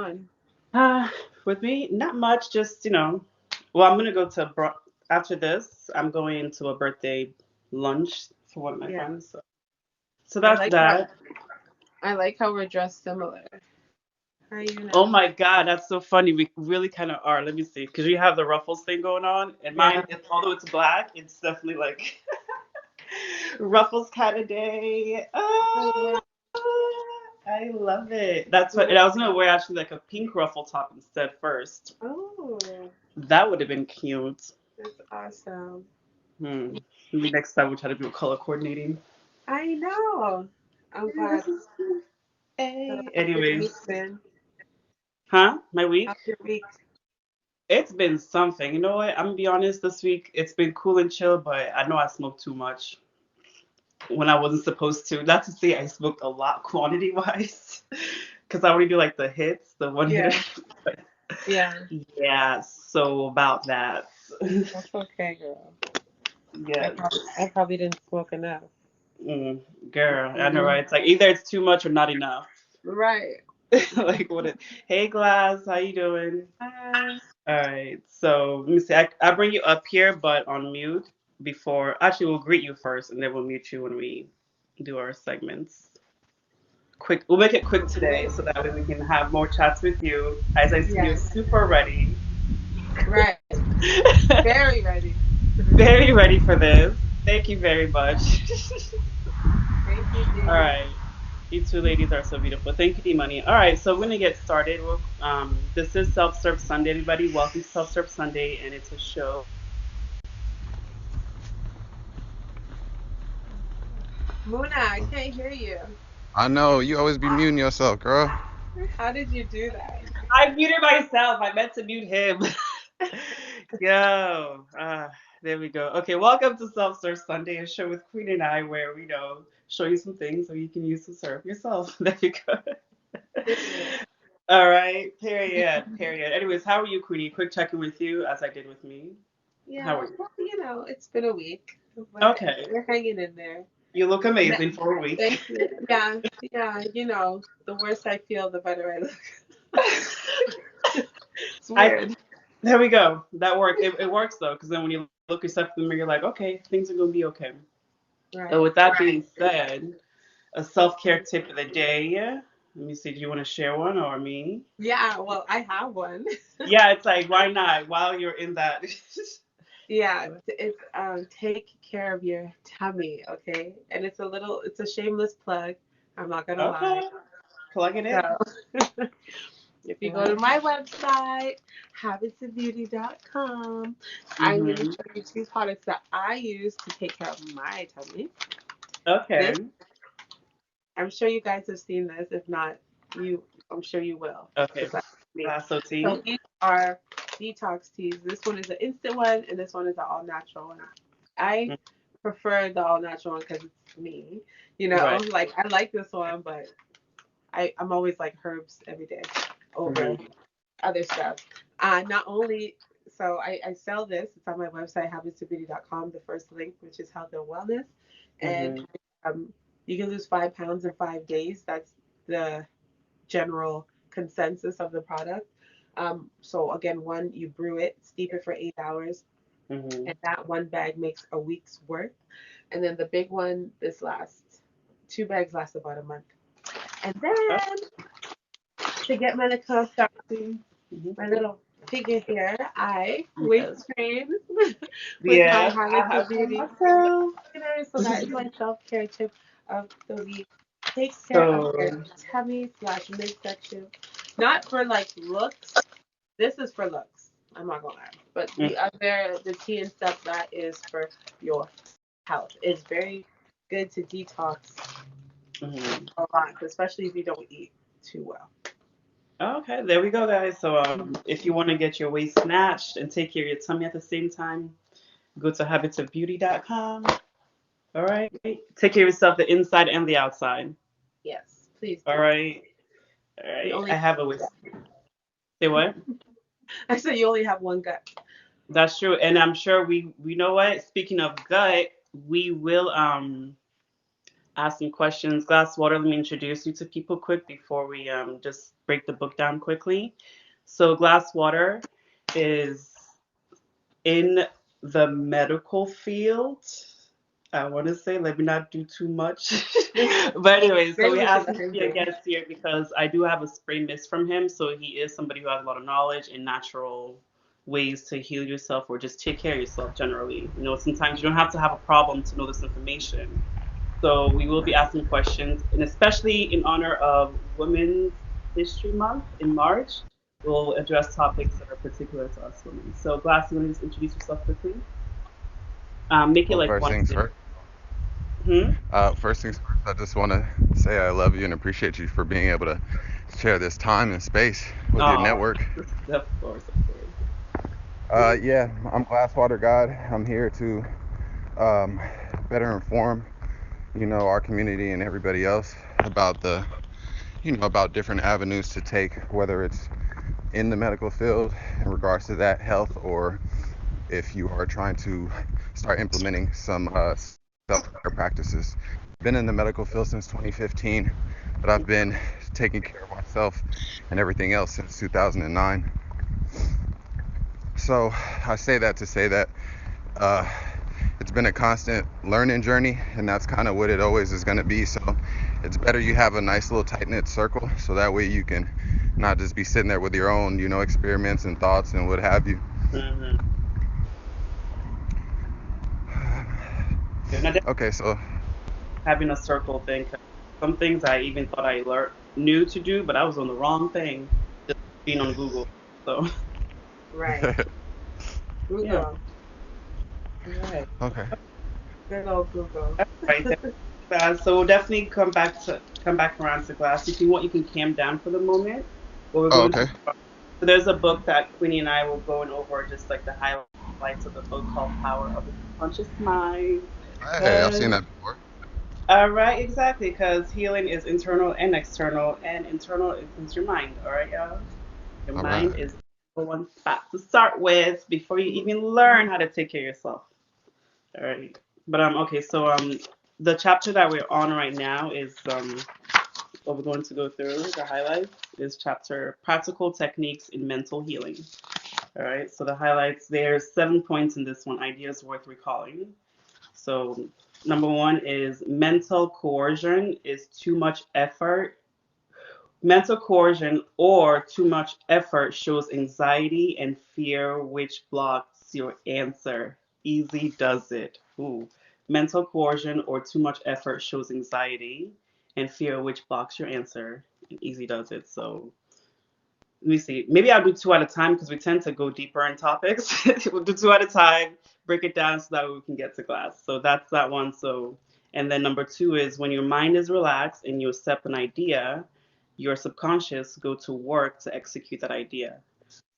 on? Uh, with me, not much. Just well, I'm gonna go to after this. I'm going to a birthday lunch for one of my Yeah. friends. So I that's like how that. I like how we're dressed similar. How are you Oh now? my God, that's so funny. We really kind of are. Let me see, because you have the ruffles thing going on, and Yeah. mine, although it's black, it's definitely like ruffles kind of day. Oh, yeah. I love it. That's what, Yeah. and I was gonna wear actually like a pink ruffle top instead first. Oh, That would have been cute. that's awesome. Hmm. Maybe next time we'll try to do color coordinating. I know. I'm Yeah, glad. this is cute. So, Hey. how's your week Anyways, been? huh? My week? How's your week? It's been something. You know what? I'm gonna be honest. This week it's been cool and chill, but I know I smoked too much when I wasn't supposed to. Not to say I smoked a lot quantity wise, because I only do like the hits, the one hitter. Yeah. Yeah. Yeah. So about that. That's okay, girl. Yes. I probably didn't smoke enough. Mm, girl, I know, Mhm. right? It's like either it's too much or not enough. Right. Like what? Hey, Glass, how you doing? Hi. All right. So let me see. I bring you up here, but on mute before. Actually, we'll greet you first, and then we'll mute you when we do our segments. Quick. We'll make it quick today, so that way we can have more chats with you. As I see, you're Yeah. super ready. Right. Very ready. Very ready for this. Thank you very much. Thank you, All D. right. You two ladies are so beautiful. Thank you, D Money. All right, so we're gonna get started. This is Self Serve Sunday, everybody. Welcome to Self Serve Sunday, and it's a show Muna, I can't hear you. I know you always be muting yourself, girl. How did you do that? I muted myself. I meant to mute him. Yo, there we go. Okay, welcome to Self Serve Sunday, a show with Queen and I, where we show you some things so you can use to serve yourself. There you go. Period. All right, period, period. Anyways, how are you, Queenie? Quick check-in with you, as I did with me. How Yeah, are you? well, it's been a week, but Okay, we're hanging in there. you look Ne- amazing for a week. Thank you. Yeah, yeah, the worse I feel, the better I look. It's I weird. There we go. That worked. It works though, because then when you look yourself in the mirror, you're like, okay, things are gonna be okay. So Right. with that being said, a self-care tip of the day. Let me see. Do you want to share one or me? Yeah, well, I have one. Yeah, it's like why not? While you're in that. Yeah, it's take care of your tummy, okay? And it's a shameless plug. I'm not gonna lie. Okay, plug it in. So if you go Plug to it my website, habitsofbeauty.com, I'm going to in. show you two products that I use to take care of my tummy. Okay. This, I'm sure you guys have seen this. If not, I'm sure you will. Okay. Besides me. So So tea. these are detox teas. This one is an instant one, and this one is an all natural one. I prefer the all natural one because it's me. Right. Like I like this one, but I'm always like herbs every day over Mm-hmm. other stuff. Not only so I sell this. It's on my website, habitsofbeauty.com. The first link, which is health and wellness, and Mm-hmm. um, you can lose 5 pounds in 5 days. That's the general consensus of the product. So again, one, you brew it, steep it for 8 hours, Mm-hmm. and that one bag makes a week's worth. And then the big one, this lasts 2 bags last about a month. And Oh, then to get my little mhm. my little figure here, I weight Yes. train with my Yes, I Habits of have some Beauty myself. trainer. So that is my self-care tip of the week. Take care of your So, tummy slash midsection. Not for like looks. This is for looks. I'm not gonna lie. But the tea and stuff, that is for your health. It's very good to detox mhm. a lot, especially if you don't eat too well. Okay, there we go, guys. So, if you want to get your waist snatched and take care of your tummy at the same time, go to habitsofbeauty.com. All right, take care of yourself, the inside and the outside. Yes, please All do. right, all You right. only I have a waist. Say what? I said you only have one gut. That's true, and I'm sure we know what. Speaking of gut, we will ask some questions. Glass water, let me introduce you to people quick before we just break the book down quickly. So glass water is in the medical field. I want to say, let me not do too much. But anyway, so Maybe we we should asked let him to him be a do it. guest here because I do have a spray mist from him. So he is somebody who has a lot of knowledge in natural ways to heal yourself or just take care of yourself generally. You know, sometimes you don't have to have a problem to know this information. So we will be asking questions, and especially in honor of Women's History Month in March, we'll address topics that are particular to us women. So, Glass, you want to just introduce yourself quickly? Make it Well, like first one things minute. first. Hmm? First things first. I just want to say I love you and appreciate you for being able to share this time and space with your Oh, network. of course, of course. Yeah, I'm Glasswater God. I'm here to um, better inform, our community and everybody else about about different avenues to take, whether it's in the medical field in regards to that health, or if you are trying to start implementing some self-care practices. Been in the medical field since 2015, but I've been taking care of myself and everything else since 2009. So I say that to say that uh, it's been a constant learning journey, and that's kind of what it always is going to be. So it's better you have a nice little tight-knit circle, so that way you can not just be sitting there with your own, experiments and thoughts and what have you. Mm-hmm. And I definitely Okay, so having a circle thing. 'Cause some things I even thought I learned knew to do, but I was on the wrong thing. Just being on Google. So Right. yeah. Google. All right. okay. Good old Google. All right. So we'll definitely come back around to Glass. If you want, you can calm down for the moment. But we're Oh, going to okay. talk about. So there's a book that Queenie and I will go over, just like the highlights of the book called Power of the Subconscious Mind. Hey, I've seen that before. All right, exactly, because healing is internal and external, and internal includes your mind. All right, y'all. Your All mind right. is the one spot to start with before you even learn how to take care of yourself. All right, but okay, so the chapter that we're on right now is what we're going to go through. The highlights is chapter Practical Techniques in Mental Healing. All right, so the highlights, there's 7 points in this one, ideas worth recalling. So number one is mental coercion is too much effort. Mental coercion or too much effort shows anxiety and fear, which blocks your answer. Easy does it. Ooh. Mental coercion or too much effort shows anxiety and fear, which blocks your answer. And easy does it. So let me see. Maybe I'll do two at a time because we tend to go deeper in topics. We'll do two at a time, break it down so that we can get to class. So that's that one. So, and then number two is when your mind is relaxed and you accept an idea, your subconscious go to work to execute that idea.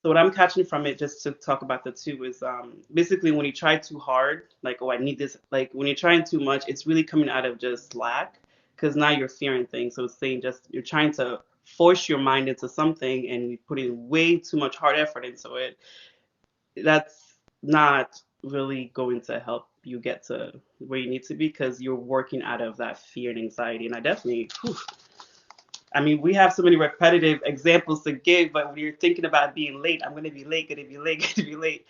So what I'm catching from it, just to talk about the two, is basically when you try too hard, like oh I need this, like when you're trying too much, it's really coming out of just lack, because now you're fearing things. So it's saying just you're trying to force your mind into something and you put in way too much hard effort into it. That's not really going to help you get to where you need to be because you're working out of that fear and anxiety. And I definitely, whew, I mean, we have so many repetitive examples to give, but when you're thinking about being late, I'm going to be late, going to be late, going to be late.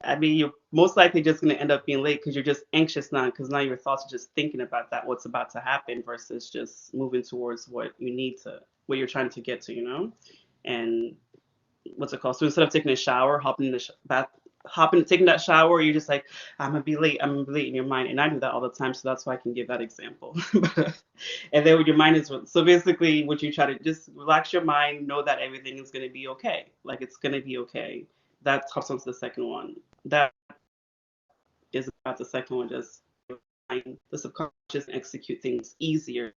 I mean, you're most likely just going to end up being late because you're just anxious now, because now your thoughts are just thinking about that, what's about to happen, versus just moving towards what you need to, what you're trying to get to, And what's it called? So instead of taking a shower, hopping in the bath, hopping, taking that shower, you're just like, I'm gonna be late. I'm gonna be late in your mind, and I do that all the time. So that's why I can give that example. And then when your mind is so basically, what you try to just relax your mind, know that everything is gonna be okay. Like it's gonna be okay. That hops onto the second one. That is about the second one. Just the subconscious execute things easier,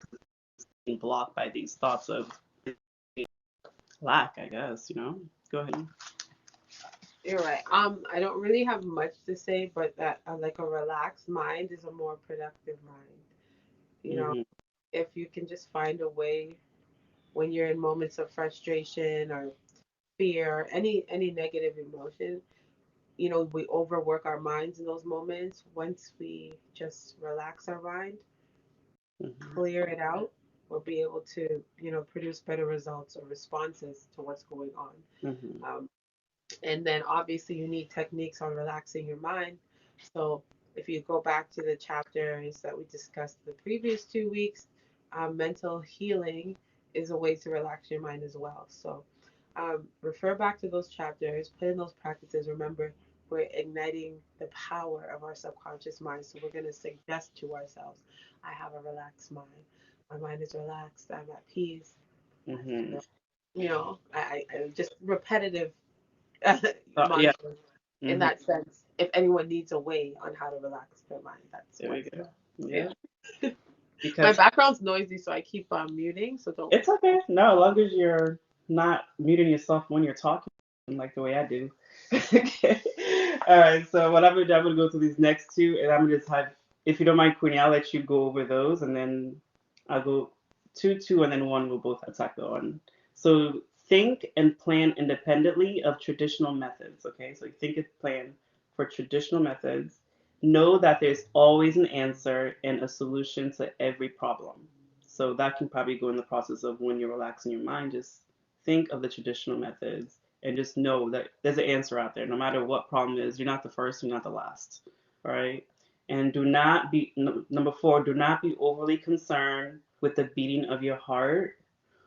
being blocked by these thoughts of lack. I guess. Go ahead. You're right. I don't really have much to say, but that like a relaxed mind is a more productive mind. You know, Mm-hmm. if you can just find a way when you're in moments of frustration or fear, any negative emotion, we overwork our minds in those moments. Once we just relax our mind, clear it out, we'll be able to, produce better results or responses to what's going on. Um, and then obviously you need techniques on relaxing your mind. So if you go back to the chapters that we discussed the previous 2 weeks, mental healing is a way to relax your mind as well. So refer back to those chapters, put in those practices. Remember, we're igniting the power of our subconscious mind. So we're going to suggest to ourselves, I have a relaxed mind. My mind is relaxed. I'm at peace. I feel, I just repetitive Yeah. mantra in that sense. If anyone needs a way on how to relax their mind, that's There what. we go. Yeah. My Because background's noisy, so I keep muting. So don't. it's okay. No, as long as you're not muting yourself when you're talking, like the way I do. Okay. All right. So what I'm gonna go through these next two, and I'm gonna just have, if you don't mind, Queenie, I'll let you go over those, and then I'll go two, and then one. We'll both attack the one. So think and plan independently of traditional methods. Okay. So think and plan for traditional methods. Know that there's always an answer and a solution to every problem. So that can probably go in the process of when you're relaxing your mind, just think of the traditional methods and just know that there's an answer out there. No matter what problem is, you're not the first, you're not the last. All right. And do not be, number four, do not be overly concerned with the beating of your heart,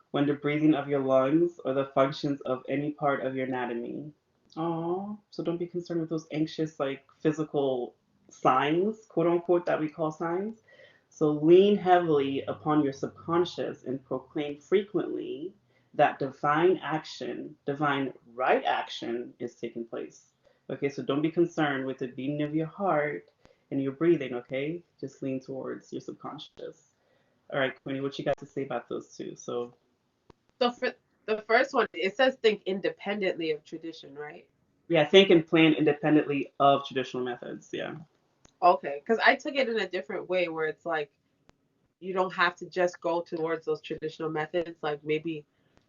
when the breathing of your lungs, or the functions of any part of your anatomy. Oh, so don't be concerned with those anxious, like physical signs, quote unquote, that we call signs. So lean heavily upon your subconscious and proclaim frequently that divine action, divine right action is taking place. Okay, so don't be concerned with the beating of your heart and your breathing, okay? Just lean towards your subconscious. All right, Queenie, what you got to say about those two? So for the first one, it says think independently of tradition, right? Yeah, think and plan independently of traditional methods. Yeah. Okay, because I took it in a different way where it's like you don't have to just go towards those traditional methods, like maybe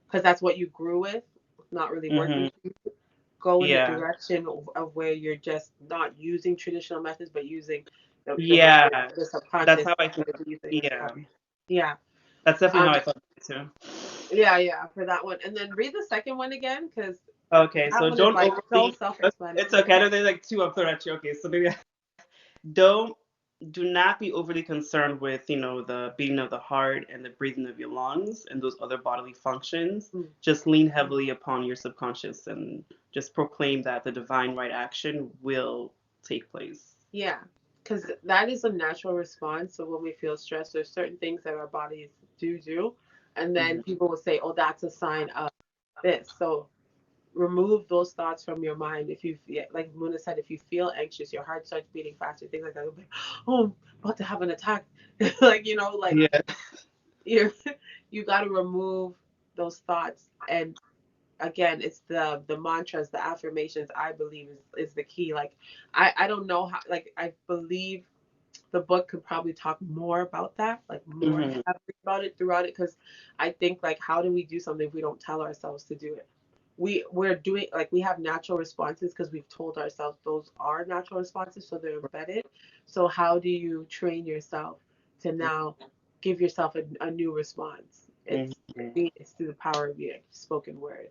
because that's what you grew with, not really Hmm. working. Go in the Yeah. direction of where you're just not using traditional methods, but using the way Yeah. the That's subconscious how I think. is using. Yeah. Yeah. That's definitely Um. how I thought it too. Yeah. For that one, and then read the second one again, because Okay, that so one is don't like so overly. It's self-explanatory. okay. I know there's like two up there at you. Okay, so maybe don't do not be overly concerned with the beating of the heart and the breathing of your lungs and those other bodily functions. Mm. Just lean heavily upon your subconscious and just proclaim that the divine right action will take place. Yeah, because that is a natural response. So when we feel stressed, there's certain things that our bodies do, and then Hmm. people will say, "Oh, that's a sign of this." So remove those thoughts from your mind. If you, like Muna said, if you feel anxious, your heart starts beating faster, things like that. You'll be, "Oh, I'm about to have an attack." Like Yeah. you you got to remove those thoughts. And again, it's the mantras, the affirmations. I believe is the key. Like I don't know how. Like I believe the book could probably talk more about that, like more Hmm. heavily about it throughout it, because I think like how do we do something if we don't tell ourselves to do it? We're doing, like, we have natural responses because we've told ourselves those are natural responses, so they're embedded. So how do you train yourself to now give yourself a new response? It's Hmm. it's through the power of your spoken word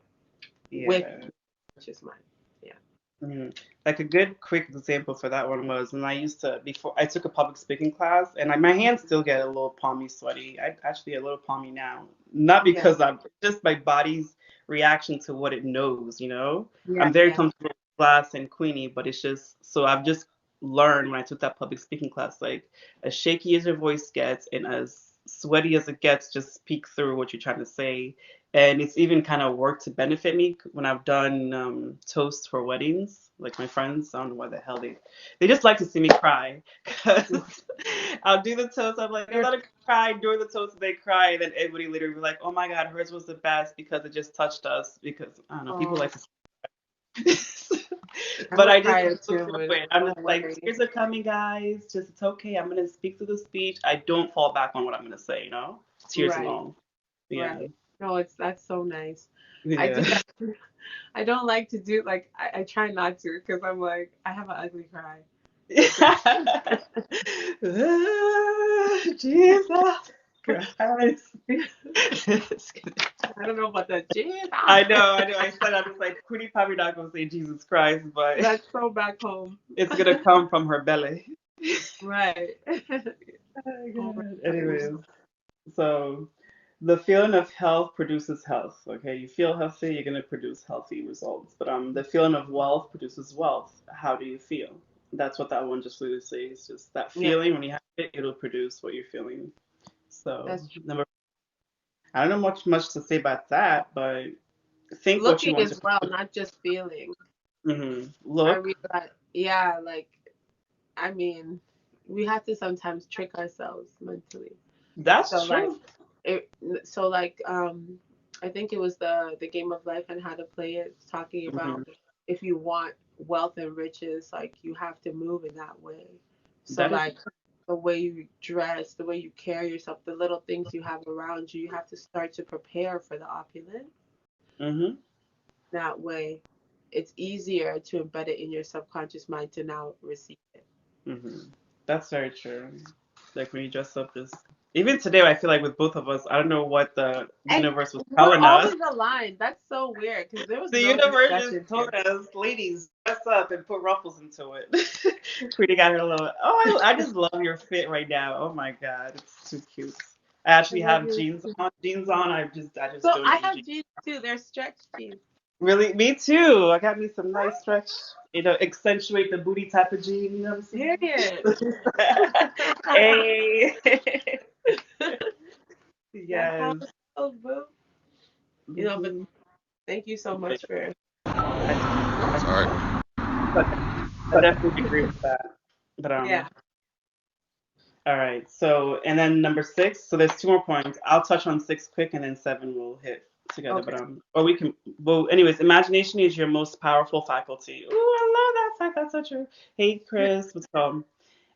with Yeah. conscious mind. Yeah. Mhm. Like a good quick example for that one was when I used to, before I took a public speaking class, and my hands still get a little palmy sweaty. I actually get a little palmy now, not Yeah. because I'm just my body's reaction to what it knows. Yeah. I'm very Yeah. comfortable with class and Queenie, but it's just so I've just learned when I took that public speaking class, like as shaky as your voice gets and as sweaty as it gets, just speak through what you're trying to say. And it's even kind of worked to benefit me when I've done toasts for weddings. Like my friends, I don't know why the hell they just like to see me cry because I'll do the toast. I'm like, I let it cry during the toast. They cry, and then everybody later will be like, oh my god, hers was the best because it just touched us. Because I don't know, people Oh, like to. I'm But a I just crier go too, through but it. I'm just don't like, worry. tears are coming, guys. Just it's okay. I'm gonna speak through the speech. I don't fall back on what I'm gonna say. Tears Right. alone. Yeah. Right. No, that's so nice. I do Yeah. that. I don't like to do, like, I try not to because I'm like I have an ugly cry. Jesus Christ. I don't know about the Jesus. I know. I said, I was like, Queenie probably not going to say Jesus Christ, but That's so back home. it's going to come from her belly. Right. Oh, Oh my God. goodness. Anyways, so the feeling of health produces health. Okay, you feel healthy, you're going to produce healthy results. But the feeling of wealth produces wealth. How do you feel? That's what that one just literally says. Just that Yeah, feeling, when you have it, it'll produce what you're feeling. So that's true. number, I don't know much to say about that, but think what you Looking want to. as well, not just feeling. I Look, realize, yeah, like, I mean, we have to sometimes trick ourselves mentally. that's So like, true. it, so like, I think it was the Game of Life and How to Play It, talking about Hmm. if you want wealth and riches, like you have to move in that way. So That is. like, the way you dress, the way you carry yourself, the little things you have around you, you have to start to prepare for the opulence. Hmm. That way, it's easier to embed it in your subconscious mind to now receive it. Hmm. That's very true. Like when you dress up as even today, I feel like with both of us, I don't know what the And universe was we're telling us. always aligned. That's so weird because there was The no universe just discussion told here. us, ladies, dress up and put ruffles into it. Pretty got her a little. Oh, I just love your fit right now. Oh my god, it's too cute. I I actually love have you. jeans on. Jeans on. I just So don't I do have jeans. jeans too. They're stretch jeans. Really, me too. I got me some nice stretch. Accentuate the booty type of jean. You know Period. what I'm saying? Hey. That's how Yes. it goes, boo. But Hmm. thank you so much for. I, Sorry. I definitely agree with that. But Yeah. all right. So and then number six. So there's two more points. I'll touch on six quick, and then seven we'll hit together. Okay. But or we can. Well, anyways, imagination is your most powerful faculty. Ooh, I love that fact. That's so true. Hey, Chris, what's up?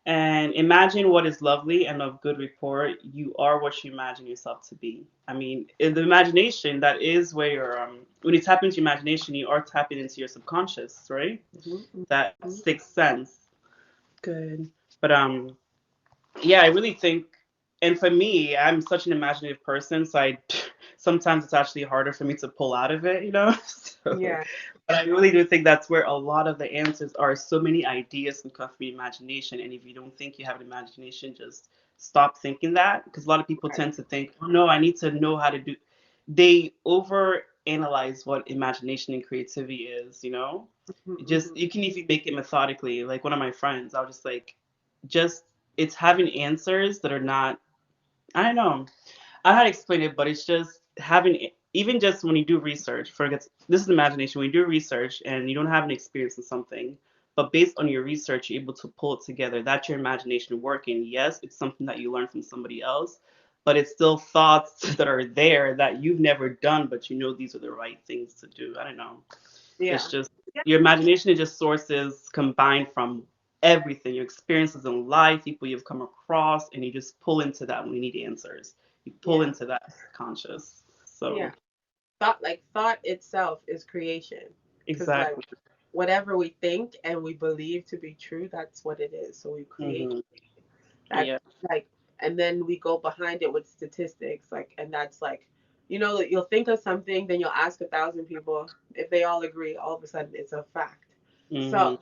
And imagine what is lovely and of good rapport. You are what you imagine yourself to be. I mean, in the imagination, that is where you're. When you tap into your imagination, you are tapping into your subconscious, right? Mm-hmm, That hmm sixth sense. Good. But yeah, I really think, and for me, I'm such an imaginative person, so I sometimes it's actually harder for me to pull out of it, you know. So, Yeah. but I really do think that's where a lot of the answers are. So many ideas can come from your imagination, and if you don't think you have an imagination, just stop thinking that, because a lot of people Right. tend to think, oh no, I need to know how to do. They over analyze what imagination and creativity is, you know. Mm-hmm, Just you can even make it methodically. Like one of my friends, I was just like, just it's having answers that are not. I don't know. I had to explain it, but it's just having even just when you do research. For this is imagination. When you do research and you don't have an experience in something, but based on your research, you're able to pull it together. That's your imagination working. Yes, it's something that you learn from somebody else, but it's still thoughts that are there that you've never done, but you know these are the right things to do. I don't know. It's Yeah. just Yeah. your imagination is just sources combined from everything, your experiences in life, people you've come across, and you just pull into that when you need answers. You pull Yeah. into that conscious. Yeah. So Thought itself is creation. Because like exactly. whatever we think and we believe to be true, that's what it is. So we create Hmm. that, Yeah. like, and then we go behind it with statistics, like, and that's like, you'll think of something, then you'll ask 1,000 people. If they all agree, all of a sudden it's a fact. Hmm. So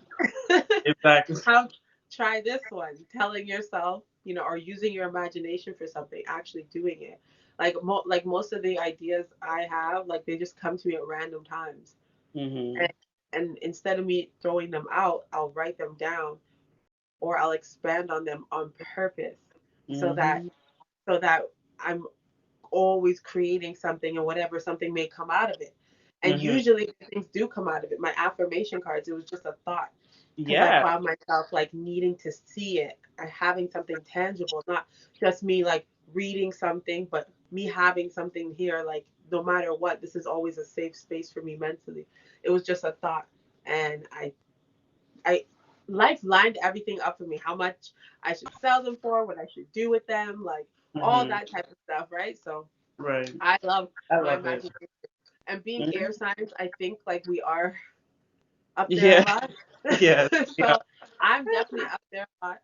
Exactly. how try this one, telling yourself, or using your imagination for something, actually doing it. Like most of the ideas I have, like they just come to me at random times. Hmm. And, and instead of me throwing them out, I'll write them down or I'll expand on them on purpose so that Hmm. so that I'm always creating something, and whatever something may come out of it. And Hmm. usually things do come out of it. My affirmation cards, it was just a thought because I Yeah. found myself like needing to see it, having something tangible, not just me like reading something, but me having something here. Like no matter what, this is always a safe space for me mentally. It was just a thought, and I life lined everything up for me. How much I should sell them for, what I should do with them, like all Hmm. that type of stuff, right? So Right. I love I my love it. imagination. And being Hmm. air signs, I think like we are up there a Yeah. lot. Yes. Yeah. So I'm definitely up there a lot.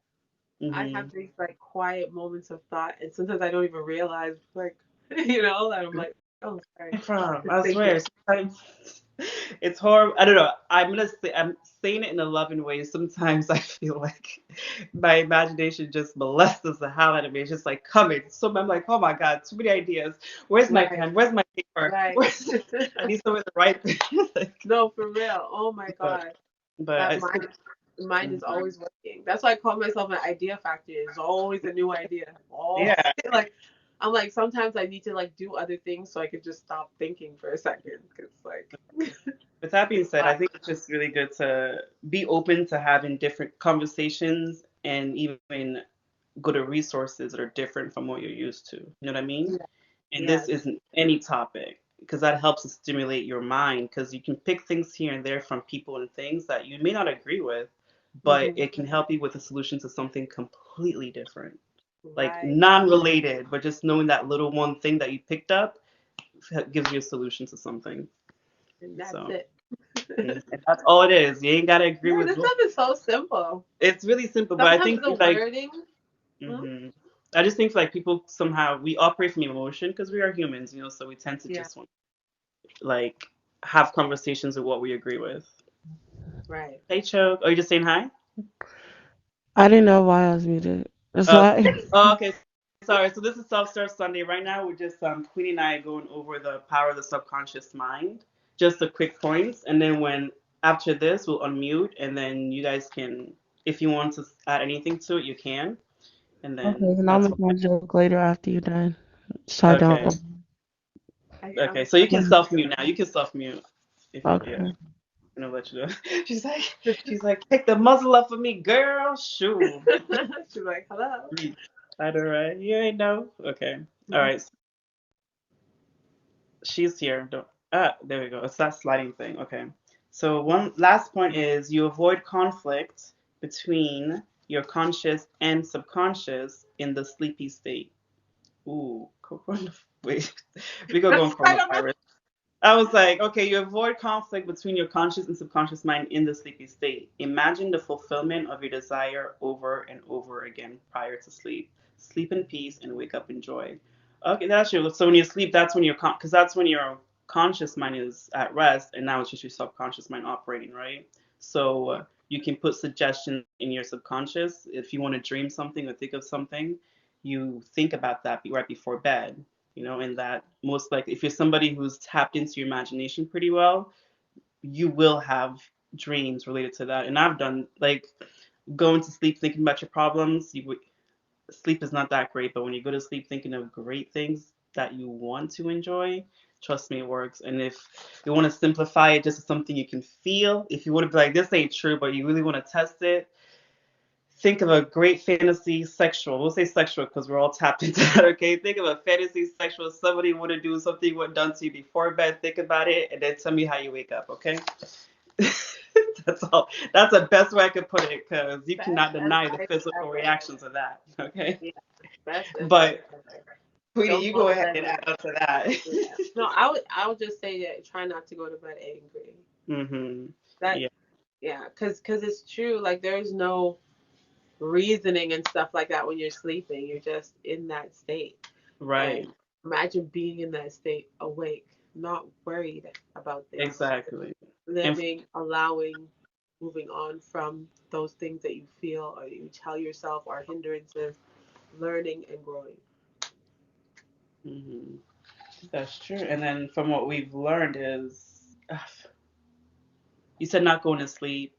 I Hmm. have these like quiet moments of thought, and sometimes I don't even realize, like, that I'm like, oh, sorry, From, just I thinking. swear, sometimes it's horrible. I don't know. I'm saying it in a loving way. Sometimes I feel like my imagination just molests the hell out of me. It's just like coming. So I'm like, oh my god, too many ideas. Where's my Right, pen? Where's my paper? right. Where's I need somewhere to write. Like, No, for real. Oh my but God, but that it's mind is mhm. always working. That's why I call myself an idea factory. There's always a new idea. Oh, Yeah. like I'm like sometimes I need to like do other things so I could just stop thinking for a second because like With that being said, I wow. think it's just really good to be open to having different conversations and even go to resources that are different from what you're used to. You know what I mean? Yeah. And this Yes. isn't any topic because that helps to stimulate your mind because you can pick things here and there from people and things that you may not agree with, but Hmm. it can help you with a solution to something completely different, like Right. non-related, but just knowing that little one thing that you picked up gives you a solution to something. And that's So, it. and that's all it is. You ain't gotta agree Yeah, with this what. stuff is so simple. It's really simple, but I Sometimes think the like. wording. Hmm? Hmm. I just think like people somehow we operate from emotion because we are humans, so we tend to Yeah. just want like have conversations with what we agree with. Right. Hey, Choke, are you just saying hi? I didn't know why I was muted. That's Uh, why. oh, okay. Sorry. So this is Self Serve Sunday. Right now, we're just Queenie and I going over the power of the subconscious mind. Just the quick points, and then when after this, we'll unmute, and then you guys can, if you want to add anything to it, you can, and Okay, then and I'll that's make my joke later after you're done. So I okay. don't. Okay. I'm So you can self mute now. You can self mute if you yeah. Okay. I'm gonna let you know. She's like, take the muzzle up for me, girl. Shoo. She's like, hello. I know, right? You ain't know. Okay. All right. She's here. Don't. There we go. It's that sliding thing. Okay. So one last point is you avoid conflict between your conscious and subconscious in the sleepy state. Ooh, wait. We go on I don't know. coronavirus. I was like, okay, you avoid conflict between your conscious and subconscious mind in the sleepy state. Imagine the fulfillment of your desire over and over again prior to sleep. Sleep in peace and wake up in joy. Okay, that's true. So when you sleep, that's when because that's when your conscious mind is at rest, and now it's just your subconscious mind operating, right? So you can put suggestions in your subconscious if you want to dream something or think of something. You think about that right before bed, and that most likely if you're somebody who's tapped into your imagination pretty well, you will have dreams related to that. And I've done like going to sleep thinking about your problems. Sleep is not that great, but when you go to sleep thinking of great things that you want to enjoy, trust me, it works. And if you want to simplify it just to something you can feel, if you want to be like, this ain't true, but you really want to test it, think of a great fantasy sexual. We'll say sexual because we're all tapped into that, okay? Think of a fantasy sexual. Somebody want to do something what done to you before bed. Think about it and then tell me how you wake up, okay? That's all. That's the best way I could put it because you Best cannot deny the advice physical ever. reactions of that, okay? Yeah, best advice But ever. Queenie, Don't you go go to ahead bed and with. add up to that. Yeah. No, I would just say that try not to go to bed angry. Mhm. That Yeah. yeah, cause it's true. Like there's no reasoning and stuff like that when you're sleeping. You're just in that state. Right. And imagine being in that state awake, not worried about things, Exactly. And living, allowing, moving on from those things that you feel or you tell yourself are hindrances, learning and growing. mhm. That's true. And then from what we've learned is, you said not going to sleep.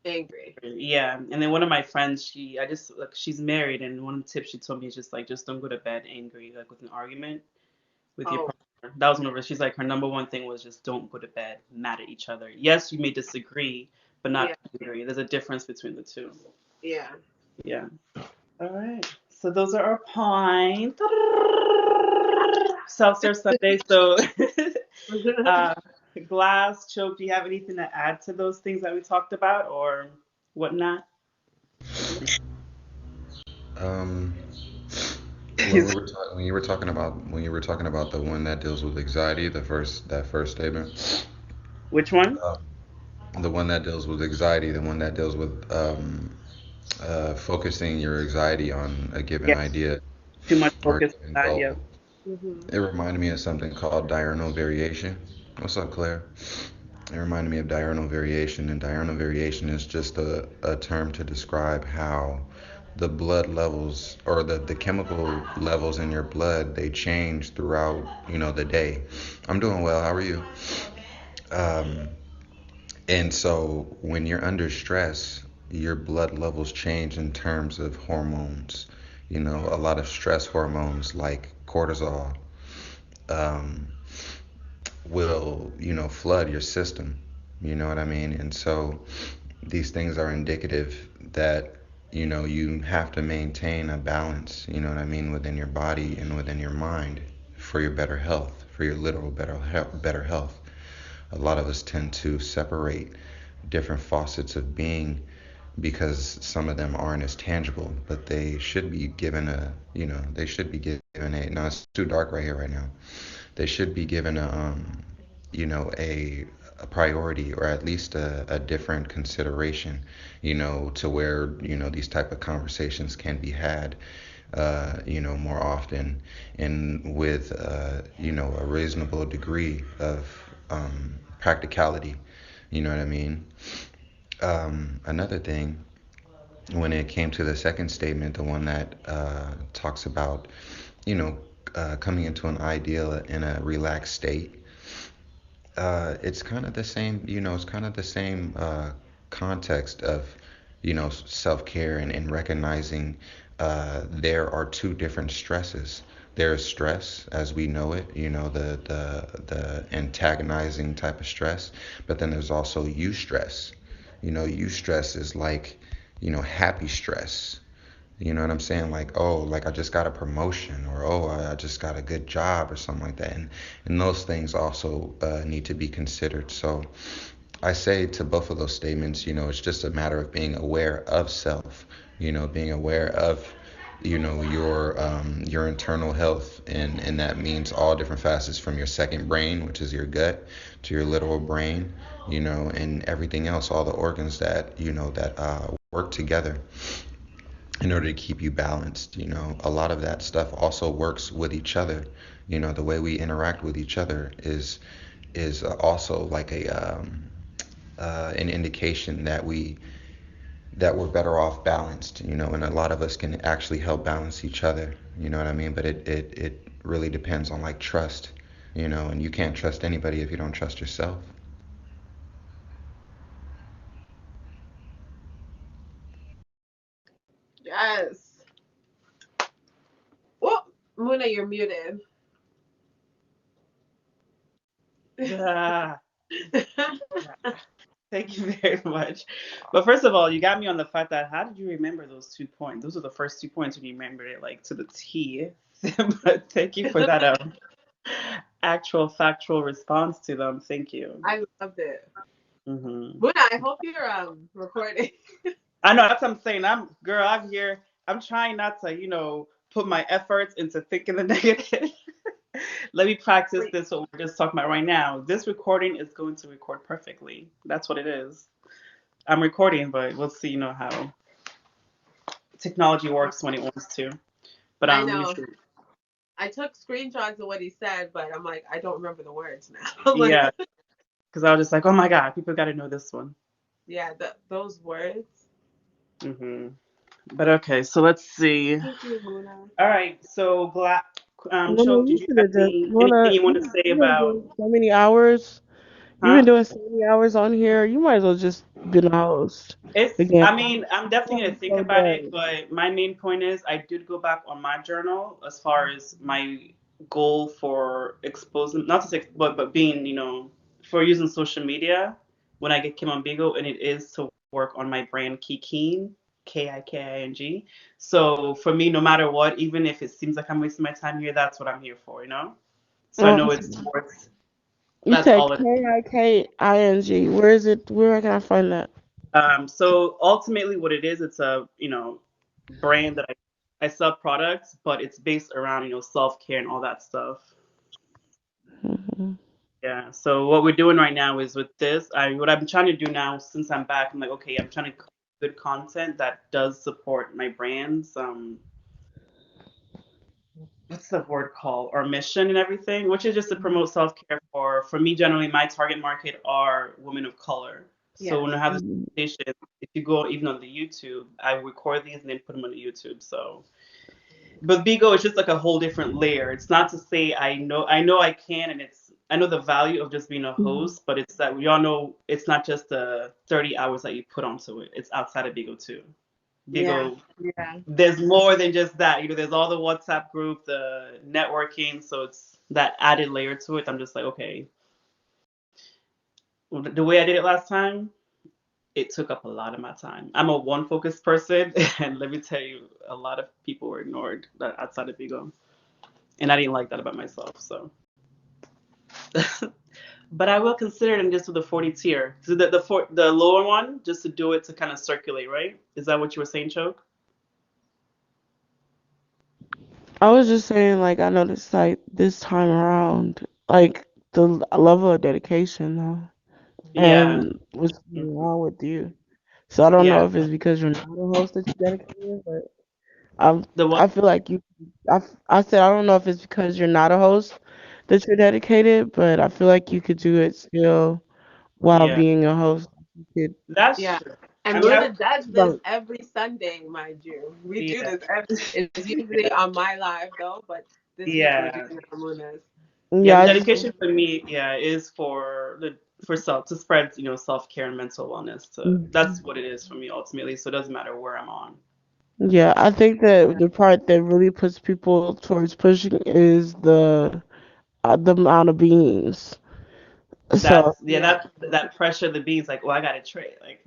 Angry. Yeah, and then one of my friends, I just like she's married, and one of the tips she told me is just like just don't go to bed angry, like with an argument with your Oh, partner. That was one of her. She's like her number one thing was just don't go to bed mad at each other. Yes, you may disagree, but yeah, not angry. There's a difference between the two. yeah. Yeah. All right. So those are our points. Self-serve Sunday. So, uh, Glass, Choke, do you have anything to add to those things that we talked about or whatnot? Um, when you were talking about the one that deals with anxiety, that first statement. Which one? Uh, the one that deals with anxiety, the one that deals with focusing your anxiety on a given Yeah, idea too much or a focus given on that. Yeah. goal. Mhm. It reminded me of something called diurnal variation. What's up, Claire? It reminded me of diurnal variation, and diurnal variation is just a term to describe how the blood levels or the chemical levels in your blood they change throughout the day. I'm doing well. How are you? Um, and so when you're under stress, your blood levels change in terms of hormones. A lot of stress hormones like cortisol um, will, flood your system. You know what I mean? And so these things are indicative that, you have to maintain a balance, you know what I mean, within your body and within your mind for your better health, for your literal better health. A lot of us tend to separate different facets of being because some of them aren't as tangible, but they should be given they should be given a, no, it's too dark right here right now. They should be given a priority or at least a different consideration, to where, these type of conversations can be had, more often and with, a reasonable degree of practicality. You know what I mean? Another thing, when it came to the second statement, the one that talks about, you know, coming into an ideal in a relaxed state, it's kind of the same, it's kind of the same context of, self-care and recognizing there are two different stresses. There is stress as we know it, the antagonizing type of stress, but then there's also eustress. Eustress is like, happy stress. You know what I'm saying? Like, oh, like I just got a promotion, or oh, I just got a good job, or something like that. And those things also need to be considered. So I say to both of those statements, it's just a matter of being aware of self, being aware of, your internal health, and that means all different facets from your second brain, which is your gut, to your literal brain, and everything else, all the organs that, that work together in order to keep you balanced. A lot of that stuff also works with each other. The way we interact with each other is also like a an indication that we're better off balanced. And a lot of us can actually help balance each other. You know what I mean? But it really depends on like trust. And you can't trust anybody if you don't trust yourself. Yes. Oh, Muna, you're muted. Ah, thank you very much. But first of all, you got me on the fact that how did you remember those 2 points? Those are the first 2 points when you remembered it like to the T. But thank you for that actual factual response to them. Thank you. I loved it. Hmm. Muna, I hope you're recording. I know that's what I'm saying. I'm here. I'm trying not to, put my efforts into thinking the negative. Let me practice Wait. this what we're just talking about right now. This recording is going to record perfectly. That's what it is. I'm recording, but we'll see, how technology works when it wants to. But I let me know. see. I took screenshots of what he said, but I'm like, I don't remember the words now. Like, Yeah, because I was just like, oh my god, people got to know this one. yeah, those words. Hmm. But okay, so let's see. Thank you, Muna. All right, so Mona, Choke, you did you should have have just anything Mona. you want to say You've been about? doing so many hours. You've been Huh? doing so many hours on here. You might as well just been a host I again. mean, I'm definitely I'm gonna think so about it, done. but my main point is I did go back on my journal as far as my goal for exposing, not to say, but being, for using social media when I get came on Bigo, and it is to work on my brand Kiking, Kiking. So for me, no matter what, even if it seems like I'm wasting my time here, that's what I'm here for. So I know it's towards. You That's said all it. Kiking. Where is it? Where can I find that? So ultimately, what it is, it's a brand that I sell products, but it's based around self care and all that stuff. Hmm. Yeah. So what we're doing right now is with this, what I'm trying to do now since I'm back, I'm like, okay, I'm trying to create good content that does support my brands. What's the word called? Our mission and everything, which is just to promote self care for me. Generally, my target market are women of color. So Yes. when I have this Mhm. conversation, if you go even on the YouTube, I record these and then put them on the YouTube. So but Bigo is just like a whole different layer. It's not to say I know I can and I know the value of just being a Mhm. host, but it's that we all know it's not just the 30 hours that you put onto it. It's outside of Bigo too. Yeah. Bigo, Yeah. there's more than just that. There's all the WhatsApp group, the networking, so it's that added layer to it. I'm just like, okay, the way I did it last time, it took up a lot of my time. I'm a one focused person, and let me tell you, a lot of people were ignored outside of Bigo. And I didn't like that about myself. So, but I will consider it just with the 40 tier. So the lower one, just to do it to kind of circulate, right? Is that what you were saying, Choke? I was just saying, like, I noticed, like, this time around, like, the level of dedication, though, Yeah. and what's going Mhm. on with you. So I don't Yeah. know if it's because you're not a host that you're dedicated, but I'm, The what? I feel like you, I said, I don't know if it's because you're not a host that you're dedicated, but I feel like you could do it still while Yeah. being a host. You could, That's Yeah. true. I And mean, Muna does this like, every Sunday, mind you. We do yeah. this it's usually on my live though, but this week we're Yeah. doing it on Muna's. Yeah. yeah, The I just, dedication for me, yeah, is for self to spread, self care and mental wellness. That's what it is for me ultimately. So it doesn't matter where I'm on. yeah, I think that the part that really puts people towards pushing is the amount of beans. So That's yeah. Yeah. That pressure, the beings like, oh, I got to trade. Like,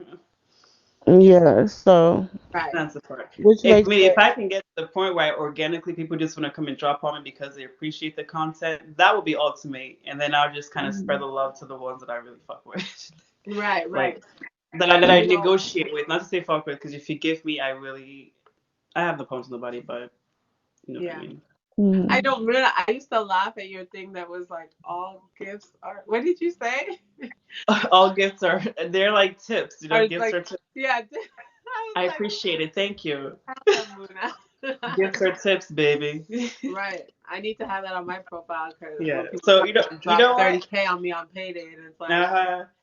yeah, so Right. that's the part. which If I makes mean, it if I can get to the point where organically people just want to come and drop on me because they appreciate the content, that would be ultimate. And then I'll just kind of spread the love to the ones that I really fuck with, Right, like right. that I You know, negotiate with. Not to say fuck with, because if you give me, I have no problems with nobody, but you know what I yeah. mean. I mhm. don't really I used to laugh at your thing that was like all gifts are what did you say? All gifts are they're like tips. I was Gifts like, are tips. yeah, I was I like, appreciate it. Thank you. have Muna. Gifts are tips, baby. Right. I need to have that on my profile because Yeah. when people So come and you drop know what? 30K on me on payday, and it's like,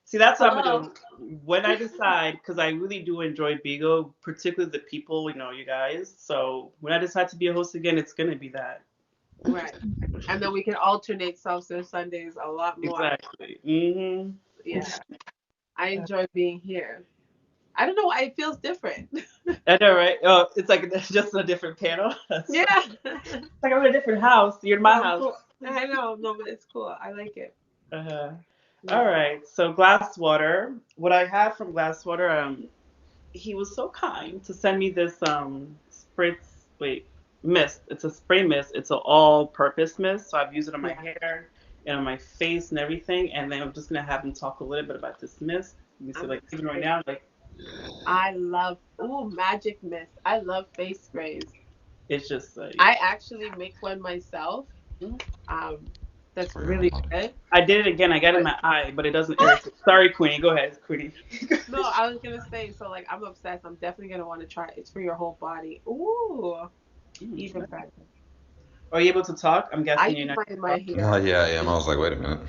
See, that's what I'm hello. gonna do when I decide, because I really do enjoy Bigo, particularly the people, you guys. So when I decide to be a host again, it's gonna be that. Right. And then we can alternate self-serve Sundays a lot more. Exactly. Hmm. Yeah. I enjoy being here. I don't know why it feels different. I know, right? Oh, it's like just a different panel. It's Yeah. like I'm in a different house. You're in No, my I'm house. cool. I know, no, but it's cool. I like it. Uh-huh. All Yeah. right. So Glasswater, what I have from Glasswater, he was so kind to send me this spritz mist. It's a spray mist. It's an all-purpose mist. So I've used it on my Yeah. hair and on my face and everything. And then I'm just gonna have him talk a little bit about this mist. Let me see, I'm like even right excited. now, like I love magic mist. I love face sprays. it's just like I actually make one myself. Um, that's For real. really good. I did it again. I got it in But my eye, but it doesn't irritate. Sorry, Queenie. Go ahead, Queenie. no, I was gonna say, so like I'm obsessed. I'm definitely gonna want to try it. It's for your whole body. Ooh, even better. Are you able to talk? I'm I guessing you're use not mine in able my to talk. Oh, hair. yeah, I am. I was like, wait a minute.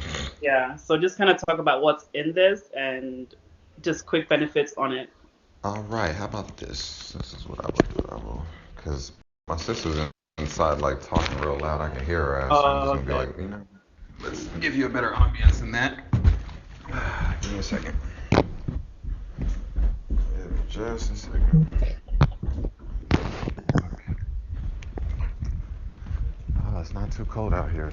Yeah. So just kind of talk about what's in this and just quick benefits on it. All right, how about this? This is what I would do. Because my sister's inside, like, talking real loud. I can hear her ass, so I'm just Oh, going to be okay. like, let's give you a better ambience than that. Give me a second. Give me just a second. Oh, it's not too cold out here.